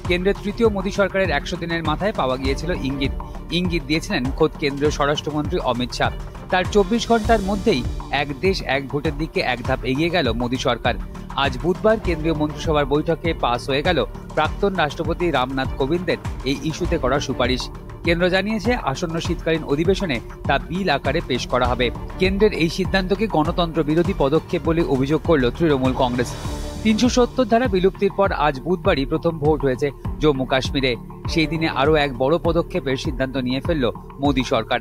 কেন্দ্রের তৃতীয় মোদী সরকারের 100 দিনের মাথায় পাওয়া গিয়েছিল ইঙ্গিত দিয়েছিলেন খোদ কেন্দ্রীয় স্বরাষ্ট্রমন্ত্রী অমিত শাহ। তার 24 ঘন্টার মধ্যেই এক দেশ এক ভোটের দিকে এক ধাপ এগিয়ে গেল মোদী সরকার। আজ বুধবার কেন্দ্রীয় মন্ত্রিসভার বৈঠকে পাস হয়ে গেল প্রাক্তন রাষ্ট্রপতি রামনাথ কোবিন্দের এই ইস্যুতে করা সুপারিশ। কেন্দ্র জানিয়েছে আসন্ন শীতকালীন অধিবেশনে তা বিল আকারে পেশ করা হবে। কেন্দ্রের এই সিদ্ধান্তকে গণতন্ত্র বিরোধী পদক্ষেপ বলে অভিযোগ করল তৃণমূল কংগ্রেস। 370 ধারা বিলুপ্তির পর আজ বুধবারই প্রথম ভোট হয়েছে জম্মু কাশ্মীরে। সেই দিনে আরও এক বড় পদক্ষেপের সিদ্ধান্ত নিয়ে ফেলল মোদী সরকার।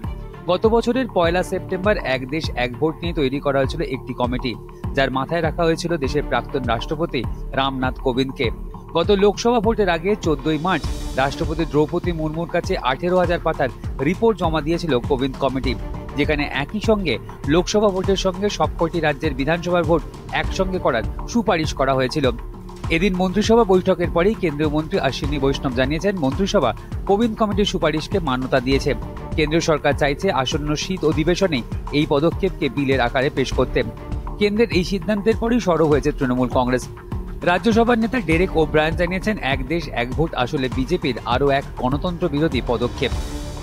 গত বছরের 1 সেপ্টেম্বর এক দেশ এক ভোট নিয়ে তৈরি করা হয়েছিল একটি কমিটি, যার মাথায় রাখা হয়েছিল দেশের প্রাক্তন রাষ্ট্রপতি রামনাথ কোবিন্দকে। গত লোকসভা ভোটের আগে 14 মার্চ রাষ্ট্রপতি দ্রৌপদী মুর্মুর কাছে 18,000 পাতার রিপোর্ট জমা দিয়েছিল কোবিন্দ কমিটি, যেখানে একই সঙ্গে লোকসভা ভোটের সঙ্গে সবকটি রাজ্যের বিধানসভার ভোট একসঙ্গে করার সুপারিশ করা হয়েছিল। এদিন মন্ত্রিসভা বৈঠকের পরেই কেন্দ্রীয় মন্ত্রী অশ্বিনী বৈষ্ণব জানিয়েছেন, মন্ত্রিসভা কোবিন্দ কমিটির সুপারিশকে মান্যতা দিয়েছে। কেন্দ্রীয় সরকার চাইছে আসন্ন শীত অধিবেশনেই এই পদক্ষেপকে বিলের আকারে পেশ করতে। কেন্দ্রের এই সিদ্ধান্তের পরেই সরব হয়েছে তৃণমূল কংগ্রেস। রাজ্যসভার নেতা ডেরেক ওব্রায়ান জানিয়েছেন, এক দেশ এক ভোট আসলে বিজেপির আরও এক গণতন্ত্র বিরোধী পদক্ষেপ।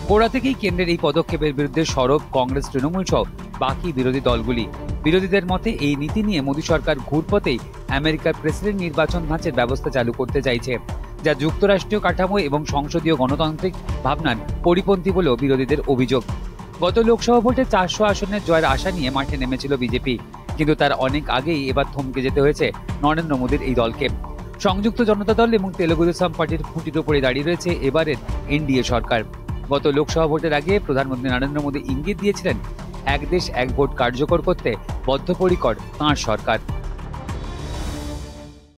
গোড়া থেকেই কেন্দ্রের এই পদক্ষেপের বিরুদ্ধে সরব কংগ্রেস, তৃণমূল সহ বাকি বিরোধী দলগুলি। বিরোধীদের মতে এই নীতি নিয়ে মোদী সরকার ঘুরপথেই আমেরিকার প্রেসিডেন্ট নির্বাচন ধাঁচের ব্যবস্থা চালু করতে চাইছে, যা যুক্তরাষ্ট্রীয় কাঠামো এবং সংসদীয় গণতান্ত্রিক ভাবনার পরিপন্থী বলেও বিরোধীদের অভিযোগ। গত লোকসভা ভোটে 400 আসনের জয়ের আশা নিয়ে মাঠে নেমেছিল বিজেপি, কিন্তু তার অনেক আগেই এবার থমকে যেতে হয়েছে নরেন্দ্র মোদীর এই দলকে। সংযুক্ত জনতা দল এবং তেলুগু দেশম পার্টির খুঁটির উপরে দাঁড়িয়ে রয়েছে এবারের এনডিএ সরকার। গত লোকসভা ভোটের আগে প্রধানমন্ত্রী নরেন্দ্র মোদী ইঙ্গিত দিয়েছিলেন, এক দেশ এক ভোট কার্যকর করতে বদ্ধপরিকর তাঁর সরকার।